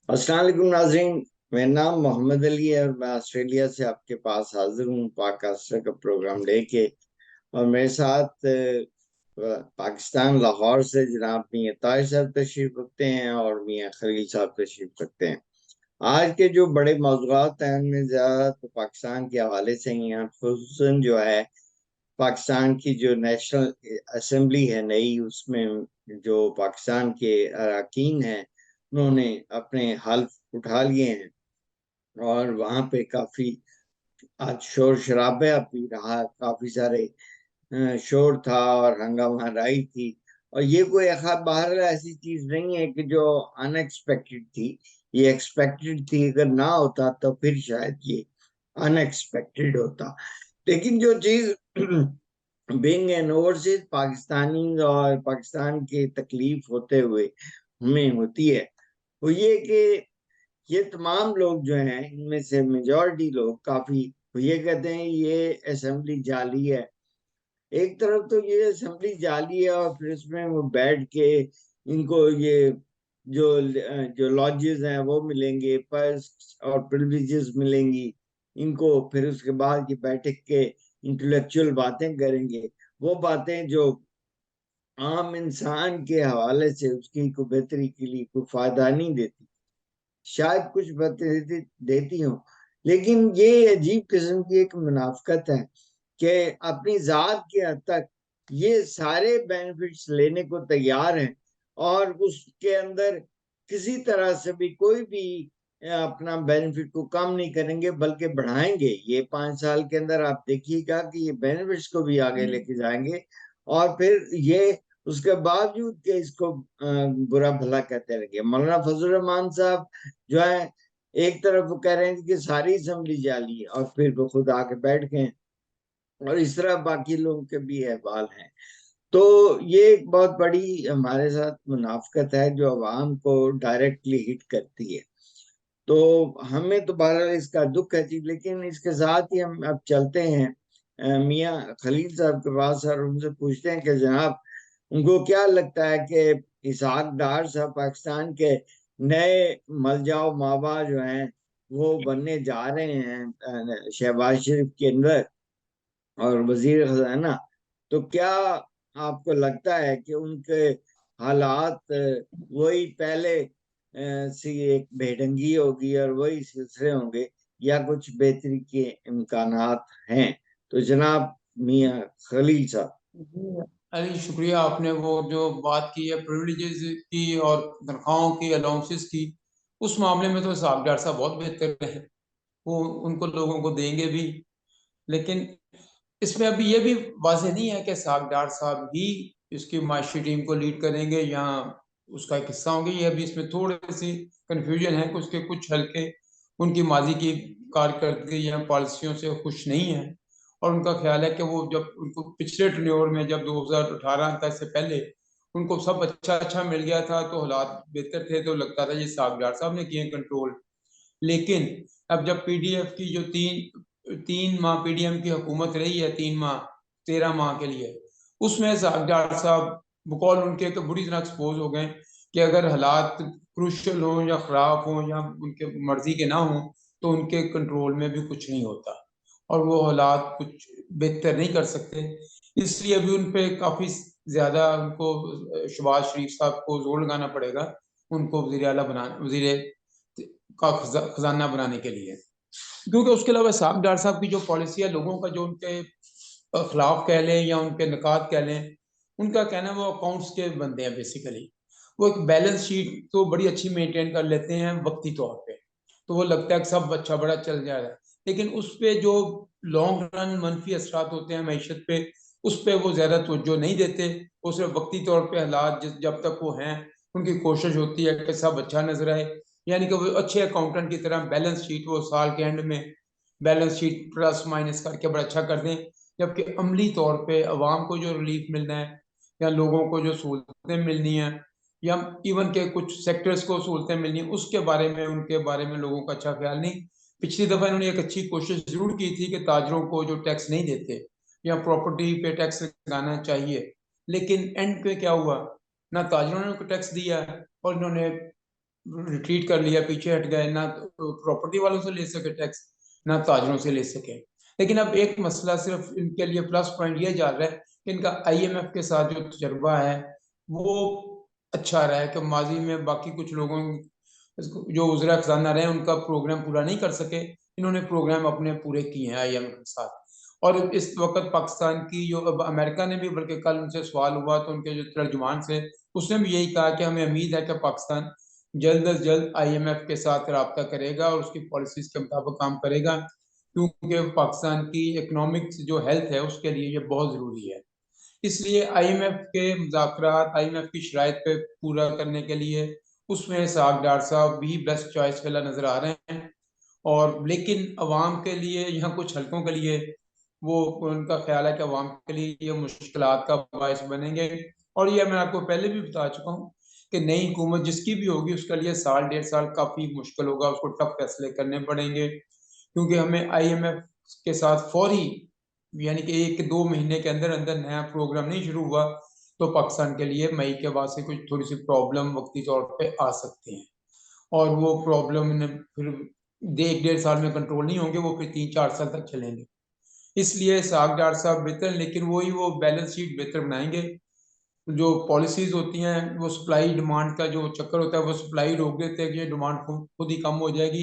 अस्सलाम वालेकुम नाज़रीन। मेरा नाम मोहम्मद अली है और मैं ऑस्ट्रेलिया से आपके पास हाजिर हूँ पाककास्टर का प्रोग्राम लेके। और मेरे साथ पाकिस्तान लाहौर से जनाब मियाँ ताहिर साहब तशरीफ रखते हैं और मियाँ खलील साहब तशरीफ रखते हैं। आज के जो बड़े मौज़ूआत हैं उनमें ज़्यादा तो पाकिस्तान के हवाले से ही हैं, खुसूसन जो है पाकिस्तान की जो नेशनल असेंबली है नई, उसमें जो पाकिस्तान के अरकान हैं उन्होंने अपने हल्फ उठा लिए हैं। और वहां पे काफी आज शोर शराबा भी रहा, काफी सारे शोर था और हंगामा राई थी। और ये कोई बाहर ऐसी चीज नहीं है कि जो अनएक्सपेक्टेड थी। ये एक्सपेक्टेड थी, अगर ना होता तो फिर शायद ये अनएक्सपेक्टेड होता। लेकिन जो चीज बीइंग एन ओवरसीज पाकिस्तानी और पाकिस्तान के तकलीफ होते हुए हमें होती है, वो ये कि ये तमाम लोग जो हैं इनमें से मेजॉरिटी लोग काफी ये कहते हैं ये असेंबली जाली है। एक तरफ तो ये असेंबली जाली है और फिर उसमें वो बैठ के इनको ये जो जो लॉजेस हैं वो मिलेंगे, पर्स और प्रिविलेजेस मिलेंगी इनको। फिर उसके बाद ये बैठक के इंटेलेक्चुअल बातें करेंगे, वो बातें जो आम इंसान के हवाले से उसकी को बेहतरी के लिए कोई फायदा नहीं देती। शायद कुछ बातें देती हूँ, लेकिन ये अजीब किस्म की एक मुनाफकत है कि अपनी जात के हद तक ये सारे बेनिफिट्स लेने को तैयार हैं और उसके अंदर किसी तरह से भी कोई भी अपना बेनिफिट को कम नहीं करेंगे बल्कि बढ़ाएंगे। ये 5 साल के अंदर आप देखिएगा कि ये बेनिफिट्स को भी आगे लेके जाएंगे। और फिर ये उसके बावजूद कि इसको बुरा भला कहते रहेंगे। मौलाना फजल रहमान साहब जो है, एक तरफ वो कह रहे हैं कि सारी असेंबली जाली है और फिर वो खुद आके बैठ गए। और इस तरह बाकी लोगों के भी अहवाल हैं। तो ये एक बहुत बड़ी हमारे साथ मुनाफकत है जो अवाम को डायरेक्टली हिट करती है। तो हमें तो बहरहाल इसका दुख है जी, लेकिन इसके साथ ही हम अब चलते हैं मियाँ खलील साहब के पास और उनसे पूछते हैं कि जनाब उनको क्या लगता है कि इसहाक डार साहब पाकिस्तान के नए मलजाओ माबा जो हैं वो बनने जा रहे हैं शहबाज शरीफ के अंदर और वजीर खजाना। तो क्या आपको लगता है कि उनके हालात वही पहले सी एक बेढंगी होगी और वही सिलसिले होंगे, या कुछ बेहतरी के इम्कानात हैं? तो जनाब मियाँ खलील साहब। जी, अली शुक्रिया। आपने वो जो बात की है प्रिविलेजेस की और तनख्वाहों की, अलाउंसेस की, उस मामले में तो साहब डॉक्टर साहब बहुत बेहतर है। वो उनको लोगों को देंगे भी। लेकिन इसमें अभी ये भी वाजह नहीं है कि साहब डॉक्टर साहब ही इसकी माशी टीम को लीड करेंगे या उसका एक हिस्सा होंगे। ये अभी इसमें थोड़ी सी कंफ्यूजन है कि उसके कुछ हल्के उनकी माजी की कारकर्दगी या पॉलिसियों से खुश नहीं है। और उनका ख्याल है कि वो जब उनको पिछले टर्न्योर में जब 2018 तक से पहले उनको सब अच्छा अच्छा मिल गया था तो हालात बेहतर थे, तो लगता था ये साहब साहब ने किए कंट्रोल। लेकिन अब जब पीडीएफ की जो तीन तीन माह पीडीएम की हुकूमत रही है, 3 माह 13 माह के लिए, उसमें डॉक्टर साहब बकौल उनके तो बुरी तरह एक्सपोज हो गए कि अगर हालात क्रूशल हो या खराब हो या उनके मर्जी के ना हो तो उनके कंट्रोल में भी कुछ नहीं होता और वो हालात कुछ बेहतर नहीं कर सकते। इसलिए अभी उन पे काफी ज्यादा उनको शहबाज शरीफ साहब को जोर लगाना पड़ेगा उनको वजीर आला बनाना, वजीर का खजाना बनाने के लिए। क्योंकि उसके अलावा साहब डॉक्टर साहब की जो पॉलिसी है, लोगों का जो उनके खिलाफ कह लें या उनके निकात कह लें, उनका कहना है वो अकाउंट्स के बंदे हैं बेसिकली। वो एक बैलेंस शीट तो बड़ी अच्छी मेंटेन कर लेते हैं वक्ती तौर पे, तो वो लगता है कि सब अच्छा बड़ा चल जा रहा है। लेकिन उस पे जो लॉन्ग रन मनफी असरात होते हैं मैशत पे, उस पे वो ज्यादा तवज्जो नहीं देते। वो सिर्फ वक्ती तौर पे हालात जब तक वो हैं उनकी कोशिश होती है कि सब अच्छा नजर आए। यानी कि वो अच्छे अकाउंटेंट की तरह बैलेंस शीट वो साल के एंड में बैलेंस शीट प्लस माइनस करके बड़ा अच्छा कर दें। जबकि अमली तौर पे अवाम को जो रिलीफ मिलना है या लोगों को जो सहूलतें मिलनी है या इवन के कुछ सेक्टर्स को सहूलतें मिलनी है, उसके बारे में उनके बारे में लोगों का अच्छा ख्याल नहीं। पिछली दफा इन्होंने एक अच्छी कोशिश जरूर की थी कि ताजरों को जो टैक्स नहीं देते या प्रॉपर्टी पे टैक्स लगाना चाहिए, लेकिन एंड पे क्या हुआ? ना ताजरों ने टैक्स दिया और इन्होंने रिट्रीट कर लिया, पीछे हट गए, ना प्रॉपर्टी वालों से ले सके टैक्स, ना ताजरों से ले सके। लेकिन अब एक मसला सिर्फ इनके लिए प्लस पॉइंट ये जा रहा है कि इनका आईएमएफ के साथ जो तजर्बा है वो अच्छा रहा है, कि माजी में बाकी कुछ लोगों जो उजरा खजाना रहे उनका प्रोग्राम पूरा नहीं कर सके, इन्होंने प्रोग्राम अपने पूरे किए हैं आईएमएफ के साथ। और इस वक्त पाकिस्तान की जो, अब अमेरिका ने भी, बल्कि कल उनसे सवाल हुआ तो उनके जो तर्जुमान से, उसने भी यही कहा कि हमें उम्मीद है कि पाकिस्तान जल्द अज जल्द आईएमएफ के साथ रब्ता करेगा और उसकी पॉलिसीज के मुताबिक काम करेगा, क्योंकि पाकिस्तान की इकोनॉमिक्स जो हेल्थ है उसके लिए ये बहुत जरूरी है। इसलिए आईएमएफ के मुज़ाकरात, आईएमएफ की शराइत पे पूरा करने के लिए उसमें साग डार साहब भी बेस्ट चॉइस वाला नजर आ रहे हैं। और लेकिन अवाम के लिए, यहाँ कुछ हलकों के लिए, वो उनका ख्याल है कि अवाम के लिए ये मुश्किलात का बायस बनेंगे। और ये मैं आपको पहले भी बता चुका हूँ कि नई हुकूमत जिसकी भी होगी उसके लिए साल डेढ़ साल काफी मुश्किल होगा, उसको टफ फैसले करने पड़ेंगे, क्योंकि हमें आईएमएफ के साथ फौरी, यानी कि 1-2 महीने के अंदर अंदर नया प्रोग्राम नहीं शुरू हुआ तो पाकिस्तान के लिए मई के बाद से कुछ थोड़ी सी प्रॉब्लम वक्ती तौर पे आ सकते हैं। और वो प्रॉब्लम फिर 1-1.5 साल में कंट्रोल नहीं होंगे, वो फिर 3-4 साल तक चलेंगे। इसलिए सागडार साहब बेहतर, लेकिन वही वो बैलेंस शीट बेहतर बनाएंगे। जो पॉलिसीज होती हैं वो सप्लाई डिमांड का जो चक्कर होता है वो सप्लाई रोक देते हैं कि ये डिमांड खुद ही कम हो जाएगी,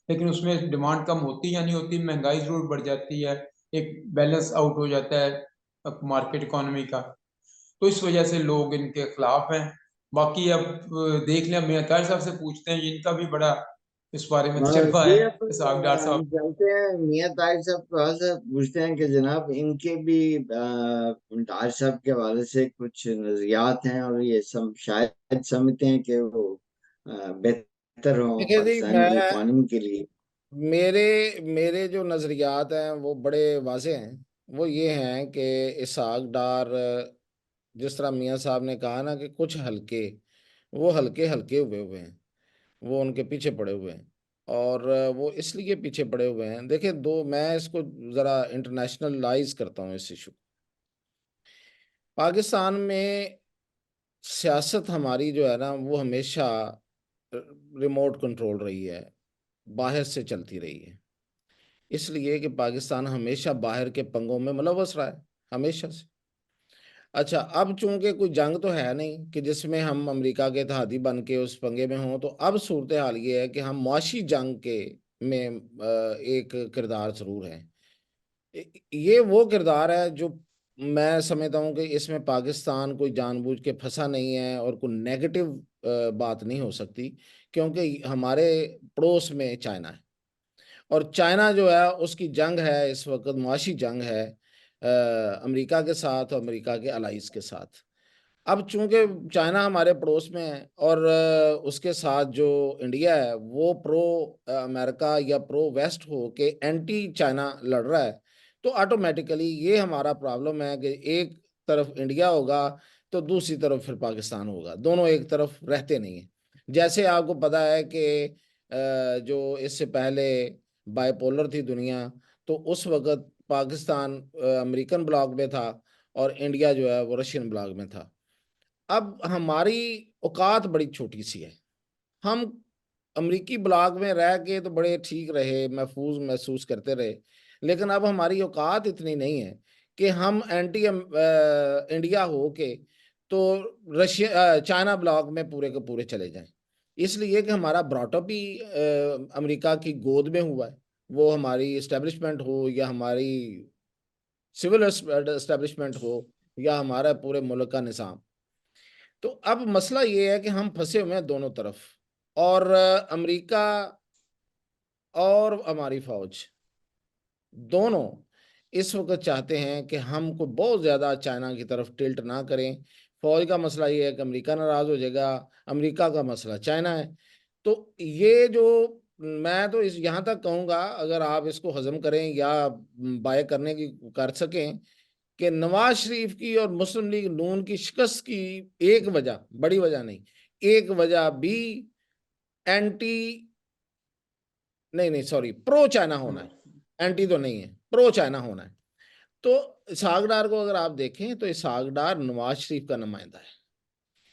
लेकिन उसमें डिमांड कम होती या नहीं होती, महंगाई जरूर बढ़ जाती है, एक बैलेंस आउट हो जाता है मार्केट इकोनॉमी का। तो इस वजह से लोग इनके खिलाफ हैं। बाकी अब देख लें, मियां ताहिर साहब से पूछते हैं, इनका भी बड़ा इस बारे में हाँ तजर्बा जी, है, अब सागडार साहब। हम चलते हैं मियाँ ताहिर साहब थोड़ा सा पूछते हैं कि जनाब इनके भी ताहिर साहब के हवाले से कुछ नजरियात हैं और ये सब शायद समझते हैं कि वो बेहतर हो देखिए जी, पाकिस्तान मैं की इकॉनमी के लिए। मेरे मेरे जो नज़रियात हैं वो बड़े वाज़ेह हैं। वो ये हैं कि इसहाक डार, जिस तरह मियाँ साहब ने कहा ना कि कुछ हल्के, वो हल्के हल्के हुए हुए हैं, वो उनके पीछे पड़े हुए हैं। और वो इसलिए पीछे पड़े हुए हैं, देखिए, दो, मैं इसको ज़रा इंटरनेशनलाइज करता हूँ इस इशू। पाकिस्तान में सियासत हमारी जो है ना वो हमेशा रिमोट कंट्रोल रही है, बाहर से चलती रही है। इसलिए कि पाकिस्तान हमेशा बाहर के पंगों में मुलव्वस रहा है, हमेशा से। अच्छा, अब चूंकि कोई जंग तो है नहीं कि जिसमें हम अमेरिका के इत्तेहादी बन के उस पंगे में हों, तो अब सूरत हाल ये है कि हम मुआशी जंग के में एक किरदार जरूर है। ये वो किरदार है जो मैं समझता हूँ कि इसमें पाकिस्तान कोई जानबूझ के फंसा नहीं है और कोई नेगेटिव बात नहीं हो सकती, क्योंकि हमारे पड़ोस में चाइना है। और चाइना जो है उसकी जंग है इस वक्त, मुआशी जंग है अमेरिका के साथ और अमेरिका के अलाइज के साथ। अब चूंकि चाइना हमारे पड़ोस में है और उसके साथ जो इंडिया है वो प्रो अमेरिका या प्रो वेस्ट हो के एंटी चाइना लड़ रहा है, तो ऑटोमेटिकली ये हमारा प्रॉब्लम है कि एक तरफ इंडिया होगा तो दूसरी तरफ फिर पाकिस्तान होगा, दोनों एक तरफ रहते नहीं है। जैसे आपको पता है कि जो इससे पहले बाइपोलर थी दुनिया, तो उस वक्त पाकिस्तान अमेरिकन ब्लॉक में था और इंडिया जो है वो रशियन ब्लॉक में था। अब हमारी औकात बड़ी छोटी सी है। हम अमेरिकी ब्लॉक में रह के तो बड़े ठीक रहे, महफूज महसूस करते रहे, लेकिन अब हमारी औकात इतनी नहीं है कि हम एंटी इंडिया हो के तो रशिया चाइना ब्लॉक में पूरे के पूरे चले जाएं। इसलिए कि हमारा ब्रॉटअप ही अमेरिका की गोद में हुआ है, वो हमारी इस्टेब्लिशमेंट हो या हमारी सिविल एस्टेब्लिशमेंट हो या हमारा पूरे मुल्क का निज़ाम। तो अब मसला ये है कि हम फंसे हुए हैं दोनों तरफ। और अमेरिका और हमारी फौज दोनों इस वक्त चाहते हैं कि हम को बहुत ज़्यादा चाइना की तरफ टिल्ट ना करें। फौज का मसला ये है कि अमेरिका नाराज़ हो जाएगा, अमेरिका का मसला चाइना है। तो ये जो, मैं तो इस यहाँ तक कहूँगा, अगर आप इसको हजम करें या बाय करने की कर सकें, कि नवाज शरीफ की और मुस्लिम लीग नून की शिकस्त की एक वजह, बड़ी वजह नहीं, एक वजह भी एंटी, नहीं नहीं सॉरी, प्रो चाइना होना है। एंटी तो नहीं है, प्रो चाइना होना है। तो इसहाक डार को अगर आप देखें तो इसहाक डार नवाज शरीफ का नुमाइंदा है,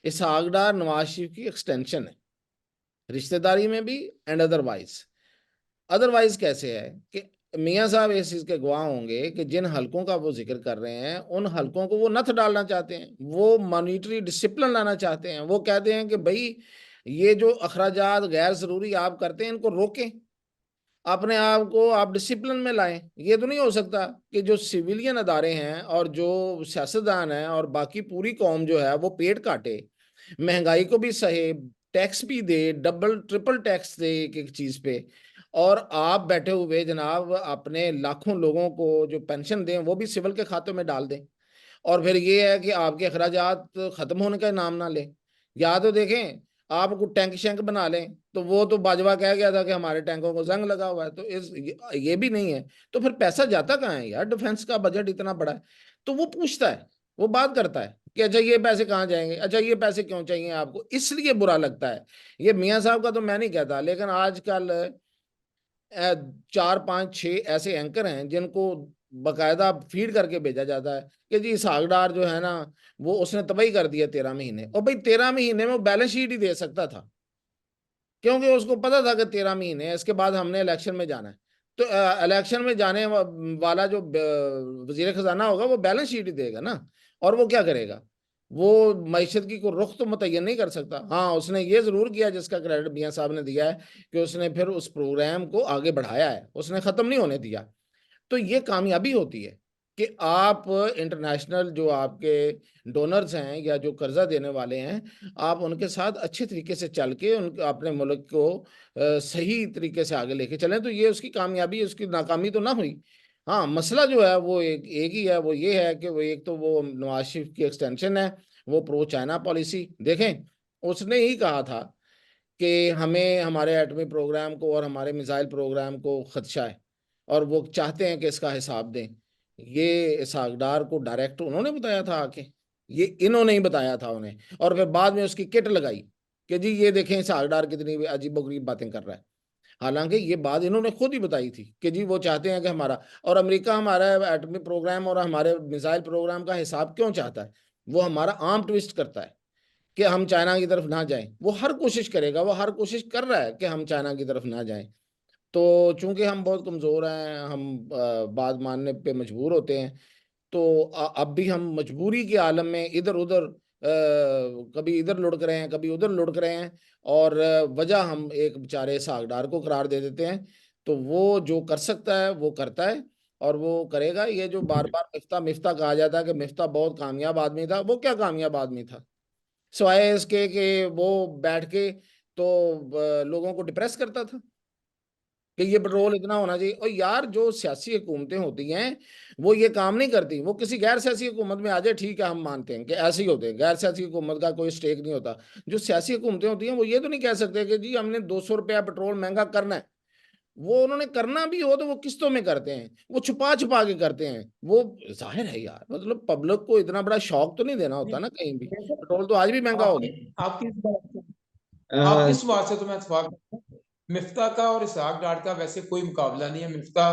इसहाक डार नवाज शरीफ की एक्सटेंशन है। रिश्तेदारी में भी एंड अदरवाइज। अदरवाइज कैसे है कि मियाँ साहब इस चीज के गवाह होंगे कि जिन हलकों का वो जिक्र कर रहे हैं उन हलकों को वो नथ डालना चाहते हैं, वो मॉनिटरी डिसिप्लिन लाना चाहते हैं। वो कहते हैं कि भाई ये जो अखराजात गैर जरूरी आप करते हैं इनको रोकें, अपने आप को आप डिसिप्लिन में लाएं। ये तो नहीं हो सकता कि जो सिविलियन अदारे हैं और जो सियासतदान हैं और बाकी पूरी कौम जो है वो पेट काटे, महंगाई को भी सहे, टैक्स भी दे, डबल ट्रिपल टैक्स दे एक एक चीज पे, और आप बैठे हुए जनाब अपने लाखों लोगों को जो पेंशन दें वो भी सिविल के खातों में डाल दें, और फिर ये है कि आपके अखराजात खत्म होने का नाम ना लें। या तो देखें आप कुछ टैंक शैंक बना लें, तो वो तो बाजवा कह गया था कि हमारे टैंकों को जंग लगा हुआ है, तो ये भी नहीं है। तो फिर पैसा जाता कहाँ है यार? डिफेंस का बजट इतना बड़ा है। तो वो पूछता है, वो बात करता है कि अच्छा ये पैसे कहाँ जाएंगे, अच्छा ये पैसे क्यों चाहिए आपको, इसलिए बुरा लगता है। ये मियाँ साहब का तो मैं नहीं कहता, लेकिन आजकल 4 5 6 ऐसे एंकर हैं जिनको बकायदा फीड करके भेजा जाता है कि जी इसहाक डार जो है ना वो उसने तबाही कर दिया 13 महीने। और भाई 13 महीने में वो बैलेंस शीट ही दे सकता था, क्योंकि उसको पता था कि 13 महीने इसके बाद हमने इलेक्शन में जाना है। तो इलेक्शन में जाने वाला जो वजीर खजाना होगा वो बैलेंस शीट ही देगा ना। और वो क्या करेगा? वो मईशत की कोई रुख तो मुतय्यन नहीं कर सकता। हाँ उसने ये जरूर किया जिसका क्रेडिट मियाँ साहब ने दिया है कि उसने फिर उस प्रोग्राम को आगे बढ़ाया है, उसने खत्म नहीं होने दिया। तो ये कामयाबी होती है कि आप इंटरनेशनल जो आपके डोनर्स हैं या जो कर्जा देने वाले हैं, आप उनके साथ अच्छे तरीके से चल के उनके अपने मुल्क को सही तरीके से आगे लेके चलें। तो ये उसकी कामयाबी, उसकी नाकामी तो ना हुई। हाँ मसला जो है वो एक ही है, वो ये है कि वो एक तो वो नवाज शरीफ की एक्सटेंशन है, वो प्रो चाइना पॉलिसी। देखें उसने ही कहा था कि हमें हमारे एटमी प्रोग्राम को और हमारे मिसाइल प्रोग्राम को खदशा है और वो चाहते हैं कि इसका हिसाब दें। ये इसहाक डार को डायरेक्ट उन्होंने बताया था आके, ये इन्होंने ही बताया था उन्हें। और फिर बाद में उसकी किट लगाई कि जी ये देखें इसहाक डार कितनी अजीबोगरीब बातें कर रहा है। हालांकि ये बात इन्होंने खुद ही बताई थी कि जी वो चाहते हैं कि हमारा और अमेरिका हमारा एटमी प्रोग्राम और हमारे मिसाइल प्रोग्राम का हिसाब क्यों चाहता है? वो हमारा आर्म ट्विस्ट करता है कि हम चाइना की तरफ ना जाएं। वो हर कोशिश करेगा, वो हर कोशिश कर रहा है कि हम चाइना की तरफ ना जाएं। तो चूंकि हम बहुत कमजोर हैं, हम बात मानने पे मजबूर होते हैं। तो अब भी हम मजबूरी के आलम में इधर उधर कभी इधर लुढ़क रहे हैं, कभी उधर लुढ़क रहे हैं, और वजह हम एक बेचारे सागदार को करार दे देते हैं। तो वो जो कर सकता है वो करता है और वो करेगा। ये जो बार बार मिफ्ता मिफ्ता कहा जाता है कि मिफ्ता बहुत कामयाब आदमी था, वो क्या कामयाब आदमी था सिवाय इसके कि वो बैठ के तो लोगों को डिप्रेस करता था कि ये पेट्रोल इतना होना चाहिए। और यार जो सियासी हुकूमतें होती हैं वो ये काम नहीं करती। वो किसी गैर सियासी हुकूमत में आ जाए ठीक है, हम मानते हैं कि ऐसे ही होते हैं, गैर सियासी हुकूमत का कोई स्टेक नहीं होता। जो सियासी हुकूमतें होती हैं वो ये तो नहीं कह सकते कि जी हमने 200 रुपया पेट्रोल महंगा करना है। वो उन्होंने करना भी हो तो वो किस्तों में करते हैं, वो छुपा छुपा के करते हैं। वो जाहिर है यार, मतलब पब्लिक को इतना बड़ा शौक तो नहीं देना होता ना कहीं भी। पेट्रोल तो आज भी महंगा हो आपकी गया। आपकी इस बात से आपकी अ, इस बात से तो मैं इत्तेफाक करता हूं। मिफ्ता का और इसहाक डार का वैसे कोई मुकाबला नहीं है। मिफ्ता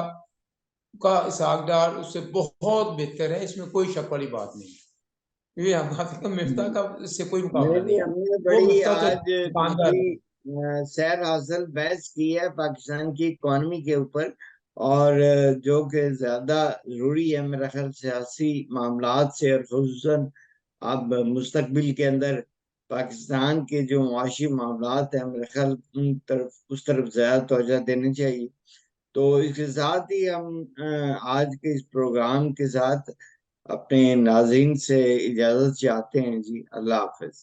का इसहाक डार उससे बहुत बेहतर है, इसमें कोई शक वाली बात नहीं है। ये हम बात मिफ्ता का इससे कोई नहीं मुकाबला नहीं नहीं, है। हमने वो बड़ी मिफ्ता तो आज दुकानदार काफी है। सैर हासिल बहस की है पाकिस्तान की इकॉनमी के ऊपर, और जो कि ज्यादा जरूरी है मेरा ख्याल सियासी मामलात से, और खुसूसन अब मुस्तकबिल के अंदर पाकिस्तान के जो मुआशी मामलात हैं, मेरे ख्याल उस तरफ ज्यादा तवज्जो देनी चाहिए। तो इसके साथ ही हम आज के इस प्रोग्राम के साथ अपने नाज़रीन से इजाजत चाहते हैं जी। अल्लाह हाफिज।